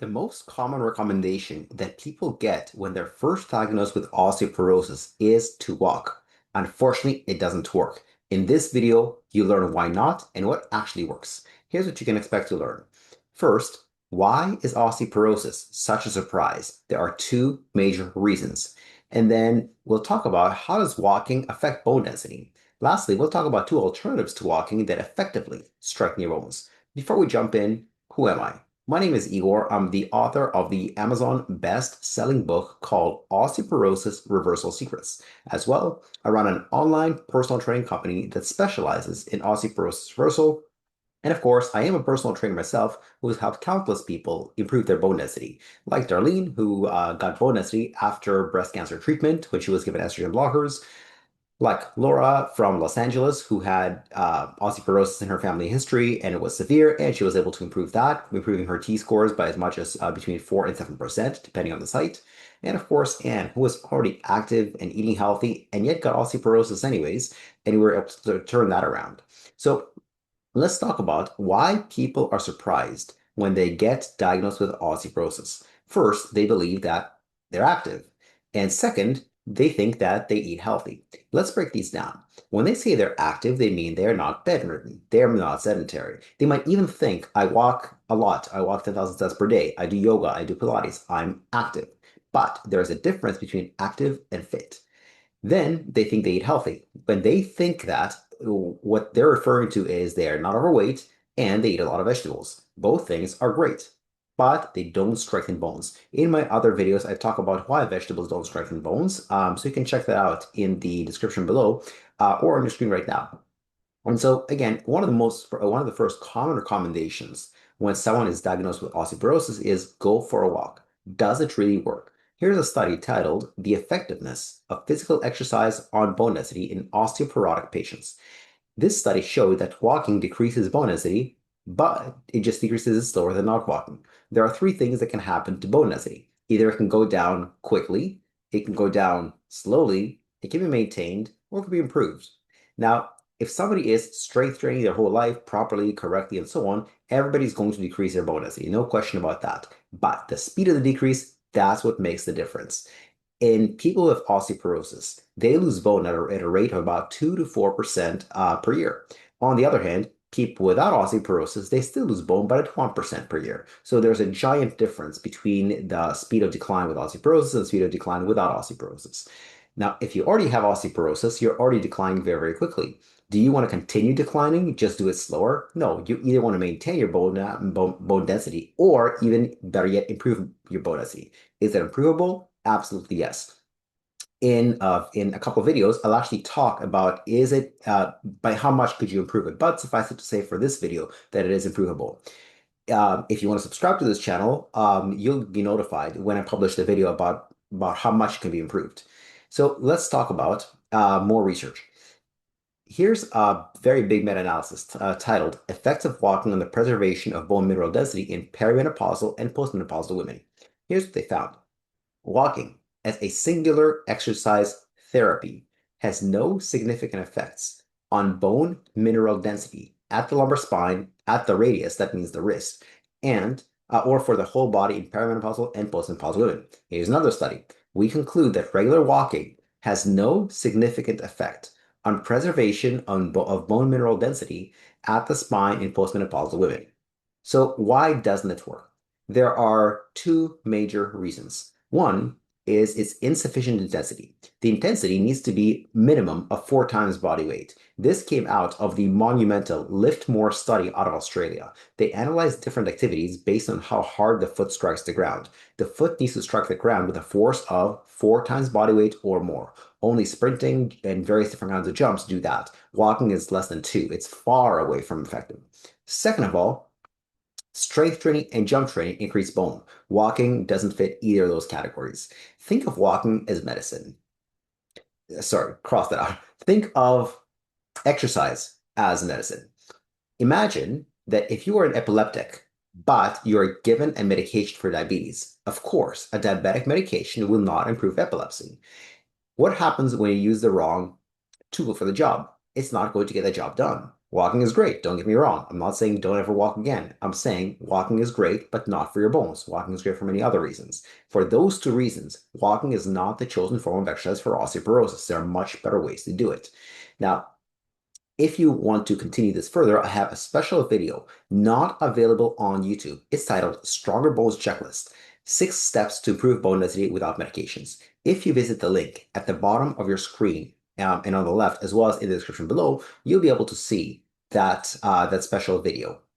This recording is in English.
The most common recommendation that people get when they're first diagnosed with osteoporosis is to walk. Unfortunately, it doesn't work. In this video, you learn why not and what actually works. Here's what you can expect to learn. First, why is osteoporosis such a surprise? There are two major reasons. And then we'll talk about how does walking affect bone density. Lastly, we'll talk about two alternatives to walking that effectively strengthen your bones. Before we jump in, who am I? My name is Igor. I'm the author of the Amazon best-selling book called Osteoporosis Reversal Secrets. As well, I run an online personal training company that specializes in osteoporosis reversal. And of course, I am a personal trainer myself who has helped countless people improve their bone density, like Darlene, who got bone density after breast cancer treatment when she was given estrogen blockers, like Laura from Los Angeles, who had osteoporosis in her family history and it was severe, and she was able to improve that, improving her T scores by as much as between 4 and 7%, depending on the site. And of course, Anne, who was already active and eating healthy and yet got osteoporosis anyways, and we were able to turn that around. So let's talk about why people are surprised when they get diagnosed with osteoporosis. First, they believe that they're active. And second, they think that they eat healthy. Let's break these down. When they say they're active, they mean they're not bedridden. They're not sedentary. They might even think, I walk a lot. I walk 10,000 steps per day. I do yoga. I do Pilates. I'm active. But there's a difference between active and fit. Then they think they eat healthy. When they think that, what they're referring to is they are not overweight and they eat a lot of vegetables. Both things are great, but they don't strengthen bones. In my other videos, I talk about why vegetables don't strengthen bones. So you can check that out in the description below or on your screen right now. And so again, one of the first common recommendations when someone is diagnosed with osteoporosis is go for a walk. Does it really work? Here's a study titled The Effectiveness of Physical Exercise on Bone Density in Osteoporotic Patients. This study showed that walking decreases bone density, but it just decreases it slower than not walking. There are three things that can happen to bone density. Either it can go down quickly, it can go down slowly, it can be maintained, or it can be improved. Now, if somebody is strength training their whole life properly, correctly, and so on, everybody's going to decrease their bone density. No question about that. But the speed of the decrease, that's what makes the difference. In people with osteoporosis, they lose bone at a rate of about 2 to 4% per year. On the other hand, people without osteoporosis, they still lose bone, but at 1% per year. So there's a giant difference between the speed of decline with osteoporosis and the speed of decline without osteoporosis. Now, if you already have osteoporosis, you're already declining very, very quickly. Do you want to continue declining? Just do it slower? No, you either want to maintain your bone density or even better yet, improve your bone density. Is it improvable? Absolutely yes. In a couple of videos, I'll actually talk about is it by how much could you improve it, but suffice it to say for this video that it is improvable. If you want to subscribe to this channel, you'll be notified when I publish the video about how much can be improved. So let's talk about more research. Here's a very big meta-analysis titled Effects of Walking on the Preservation of Bone Mineral Density in Perimenopausal and Postmenopausal Women. Here's what they found. Walking as a singular exercise therapy has no significant effects on bone mineral density at the lumbar spine, at the radius, that means the wrist, and or for the whole body in perimenopausal and postmenopausal women. Here's another study. We conclude that regular walking has no significant effect on preservation of bone mineral density at the spine in postmenopausal women. So why doesn't it work? There are two major reasons. One is its insufficient intensity. The intensity needs to be minimum of 4 times body weight. This came out of the monumental Lift More study out of Australia. They analyzed different activities based on how hard the foot strikes the ground. The foot needs to strike the ground with a force of 4 times body weight or more. Only sprinting and various different kinds of jumps do that. Walking is less than 2. It's far away from effective. Second of all, strength training and jump training increase bone. Walking doesn't fit either of those categories. Think of walking as medicine. Sorry, cross that out. Think of exercise as medicine. Imagine that if you are an epileptic, but you are given a medication for diabetes, of course, a diabetic medication will not improve epilepsy. What happens when you use the wrong tool for the job? It's not going to get the job done. Walking is great, don't get me wrong. I'm not saying don't ever walk again. I'm saying walking is great, but not for your bones. Walking is great for many other reasons. For those two reasons, walking is not the chosen form of exercise for osteoporosis. There are much better ways to do it. Now, if you want to continue this further, I have a special video not available on YouTube. It's titled Stronger Bones Checklist: 6 Steps to Improve Bone Density Without Medications. If you visit the link at the bottom of your screen and on the left, as well as in the description below, you'll be able to see that special video.